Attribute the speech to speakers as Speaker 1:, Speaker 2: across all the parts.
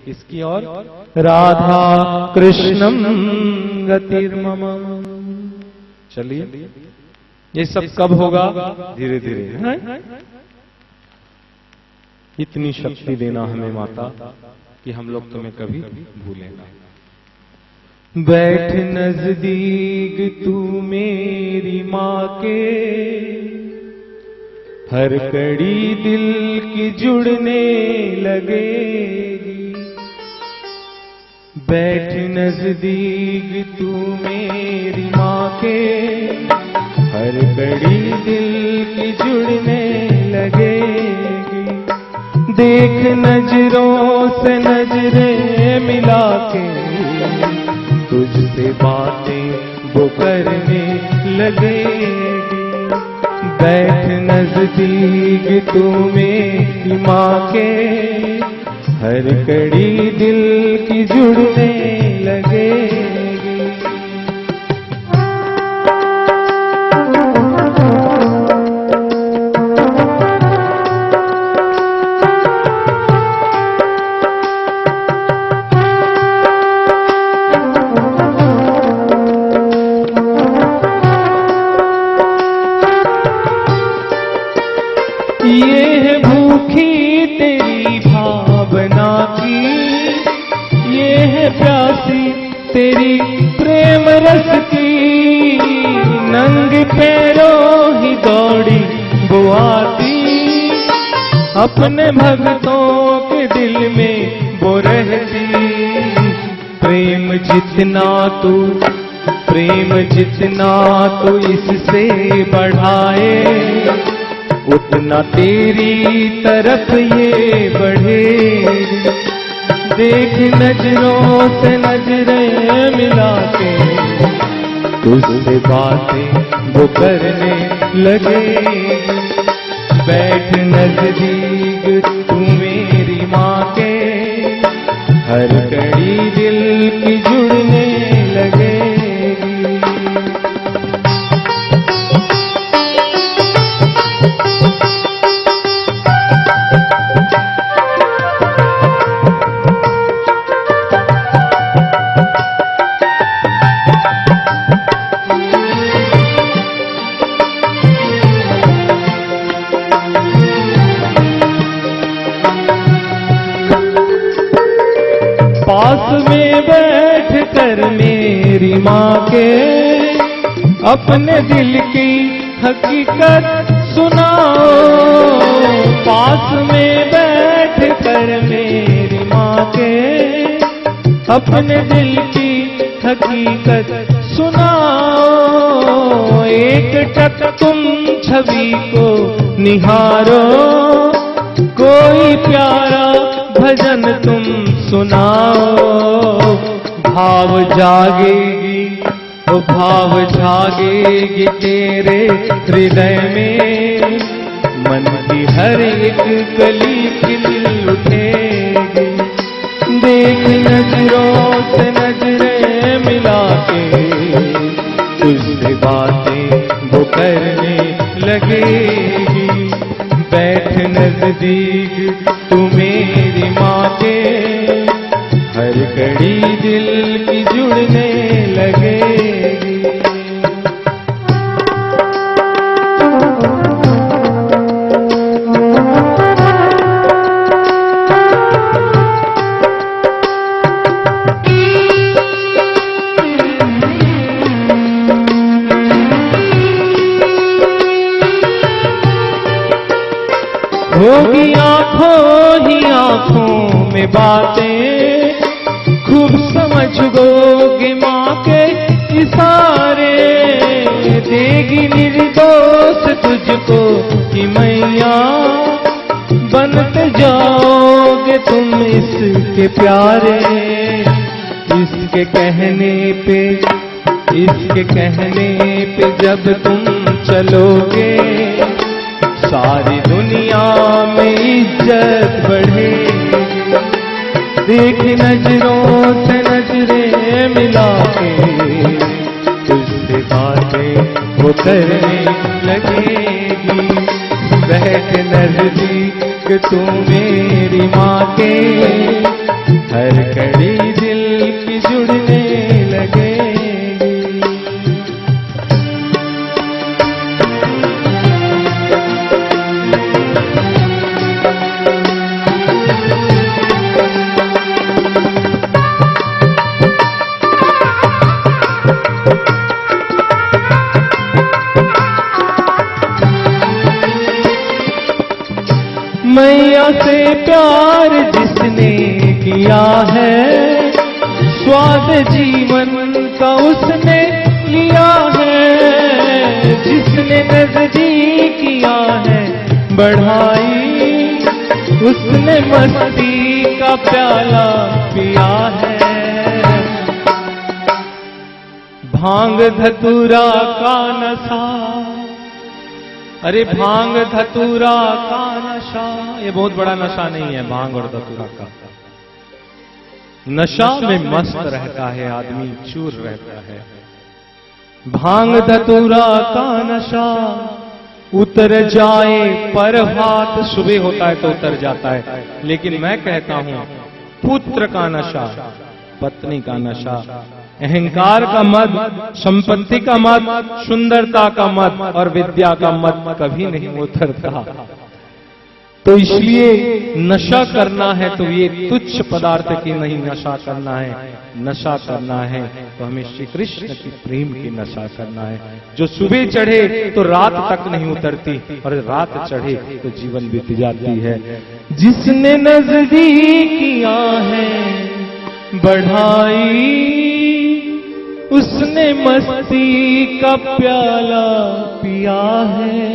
Speaker 1: इसकी और राधा कृष्णम गतिर्मम। चलिए, ये सब कब होगा? धीरे धीरे। इतनी शक्ति देना हमें माता कि हम लोग तुम्हें कभी भूलें ना। बैठ नजदीक तू मेरी माँ के, हर कड़ी दिल की जुड़ने लगेगी। बैठ नजदीक तू मेरी माँ के, हर कड़ी दिल की जुड़ने लगेगी। देख नजरों से नजरें मिला के, तुझसे बातें वो करने लगेगी। बैठ नजदीक तू मेरी माँ के, हर कड़ी दिल की जुड़ने लगेगी। ये है भूखी तेरी भावना की, ये है प्यासी तेरी प्रेम रस की। नंगे पैरों ही दौड़ी वो आती, अपने भक्तों के दिल में वो रहती। प्रेम जितना तू इससे बढ़ाए, उतना तेरी तरफ ये बढ़े। देख नजरों से नजरें मिला के, तुझसे बातें वो करने लगे। बैठ नजदीक तू मेरी माँ के, हर कड़ी दिल की जुड़ने लगेगी। पास में बैठ कर मेरी माँ के, अपने दिल की हकीकत सुनाओ। पास में बैठ कर मेरी माँ के, अपने दिल की हकीकत सुनाओ। एक टक तुम छवि को निहारो, कोई प्यारा भजन तुम सुनाओ। भाव जागेगी तेरे हृदय में, मन की हर एक गली खिल उठेगी। देख नजरों से नजरें मिला के, तुझसे बातें वो करने लगेगी। बैठ नजदीक तू मेरी माँ के, हर कड़ी दिल की जुड़ने लगेगी। होगी आँखों ही आँखों में बातें, खूब समझोगे माँ के इशारे। देगी निर्दोष तुझको कि मैया, बनते जाओगे तुम इसके प्यारे। इसके कहने पे जब तुम चलोगे, सारी दुनिया में इज्जत बढ़ेगी। देख नजरों से नजरें मिला के, तुझसे बातें वो करने लगेगी। बैठ नजदीक तू मेरी माँ के, हर से प्यार जिसने किया है, स्वाद जीवन का उसने लिया है। जिसने नजदीकिया है बढ़ाई, उसने मस्ती का प्याला पिया है। भांग धतूरा का नशा, अरे भांग धतूरा का नशा, ये बहुत बड़ा नशा नहीं है भांग और धतूरा का। नशा में मस्त रहता है आदमी, चूर रहता है। भांग धतूरा का नशा उतर जाए पर हाथ, सुबह होता है तो उतर जाता है। लेकिन मैं कहता हूं पुत्र का नशा, पत्नी का नशा, अहंकार का मद, संपत्ति का मद, सुंदरता का मद और विद्या का मद कभी नहीं उतरता। तो इसलिए नशा करना है तो ये तुच्छ पदार्थ की नहीं नशा करना है। नशा करना है तो हमें श्री कृष्ण की प्रेम की नशा करना है, जो सुबह चढ़े तो रात तक नहीं उतरती और रात चढ़े तो जीवन बीत जाती है। जिसने नजदीकियां हैं बढ़ाई, उसने मस्ती का प्याला पिया है।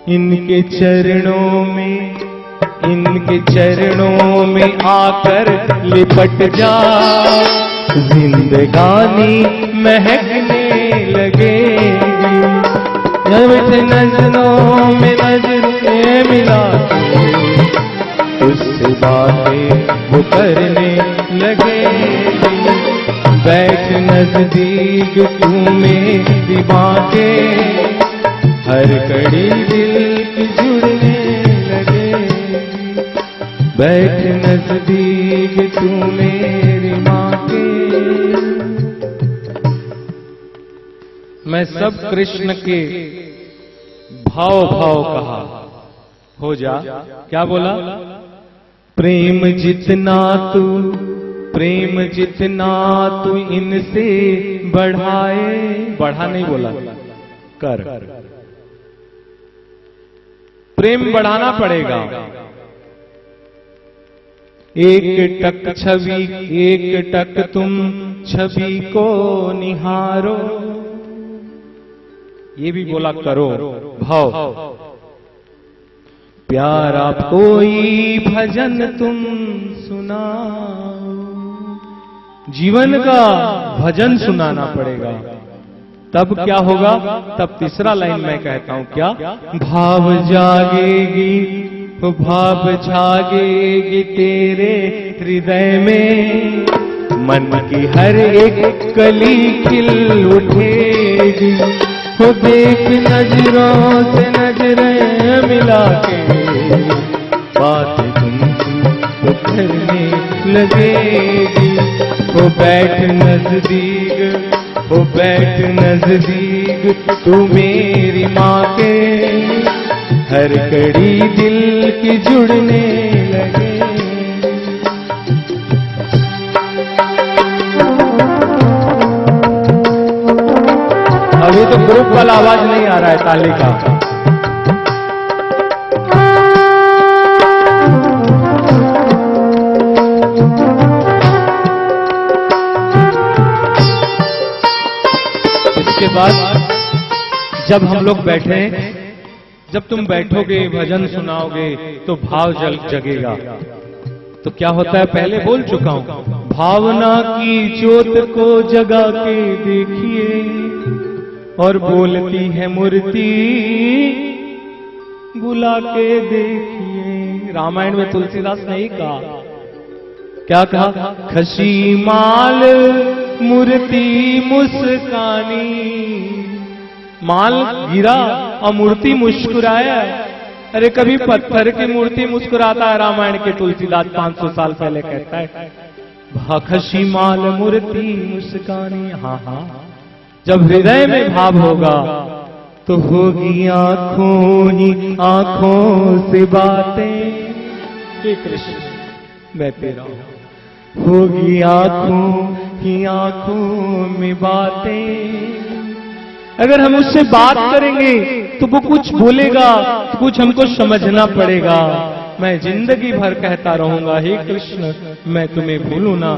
Speaker 1: इनके चरणों में आकर लिपट जा, जिंदगानी महकने लगेगी। जब नजरों में नजरें मिला उससे बातें वो करने लगेगी। बैठ नजदीक तू मेरी बातें, हर कड़ी दिल की जुड़ने लगेगी। बैठ नजदीक तू मेरी माँ के। मैं सब कृष्ण के भाव भाव कहा, हो जा। क्या बोला? प्रेम जितना तू इनसे बढ़ाए, बढ़ा नहीं बोला, कर। प्रेम बढ़ाना पड़ेगा। एक टक तुम छवि को निहारो, ये भी बोला करो भाव। प्यारा कोई भजन तुम सुनाओ, जीवन का भजन सुनाना पड़ेगा। तब क्या होगा? तब तीसरा लाइन मैं कहता हूं, क्या? भाव जागेगी तेरे हृदय में, मन की हर एक कली खिल उठेगी। हो देख नजरों से नजरें मिला के, बात तुमसे करने लगेगी। हो बैठ नजदीक तू मेरी माँ के, हर कड़ी दिल की जुड़ने लगे। अभी तो ग्रुप वाला आवाज नहीं आ रहा है ताली का। इसके बाद जब हम लोग बैठे, जब तुम बैठोगे भजन सुनाओगे तो भाव जगेगा। तो क्या होता है? पहले बोल चुका हूं, भावना की ज्योत को जगा के देखिए, और बोलती है मूर्ति बुला के देखिए। रामायण में तुलसीदास ने कहा, क्या कहा? खसी माल मूर्ति मुस्कानी। माल गिरा और मूर्ति मुस्कुराया। अरे कभी पत्थर की मूर्ति मुस्कुराता है? रामायण के तुलसीदास 500 साल पहले कहता है, खसी माल मूर्ति मुस्कानी। हाँ हाँ, जब हृदय में भाव होगा तो होगी आंखों ही आंखों से बातें। हे कृष्ण मैं तेरा हूं। होगी आंखों ही आंखों में बातें। अगर हम उससे बात करेंगे तो वो कुछ बोलेगा, कुछ हमको समझना पड़ेगा। मैं जिंदगी भर कहता रहूंगा, हे कृष्ण मैं तुम्हें भूलूं ना,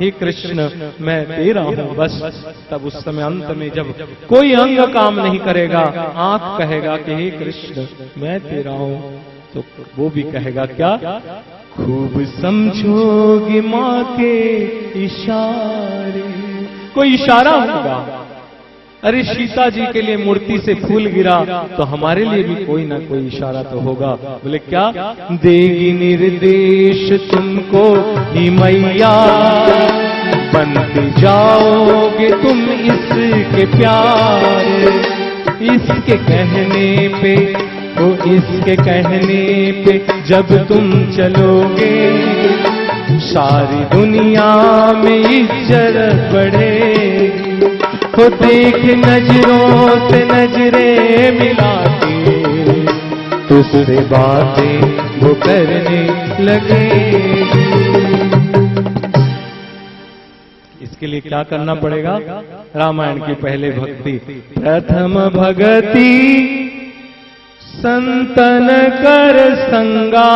Speaker 1: हे कृष्ण मैं तेरा हूं बस। तब उस समय अंत में जब कोई अंग काम नहीं करेगा, आंख कहेगा कि हे कृष्ण मैं तेरा हूं, तो वो भी कहेगा क्या, खूब समझोगे माँ के इशारे। कोई इशारा होगा, अरे सीता जी के लिए मूर्ति से फूल गिरा, तो हमारे लिए भी कोई ना कोई इशारा तो होगा। बोले क्या, देगी निर्देश तुमको ही मैया, बनते जाओगे तुम इसके प्यारे। इसके कहने पे, ओ इसके कहने पे जब तुम चलोगे, सारी दुनिया में इज्जत बढ़ेगी। हो देख नजरों से नजरें मिला के, तुझसे बातें वो करने लगेगी। इसके लिए क्या करना पड़ेगा, रामायण की पहले भक्ति, प्रथम भगति संतन कर संगा।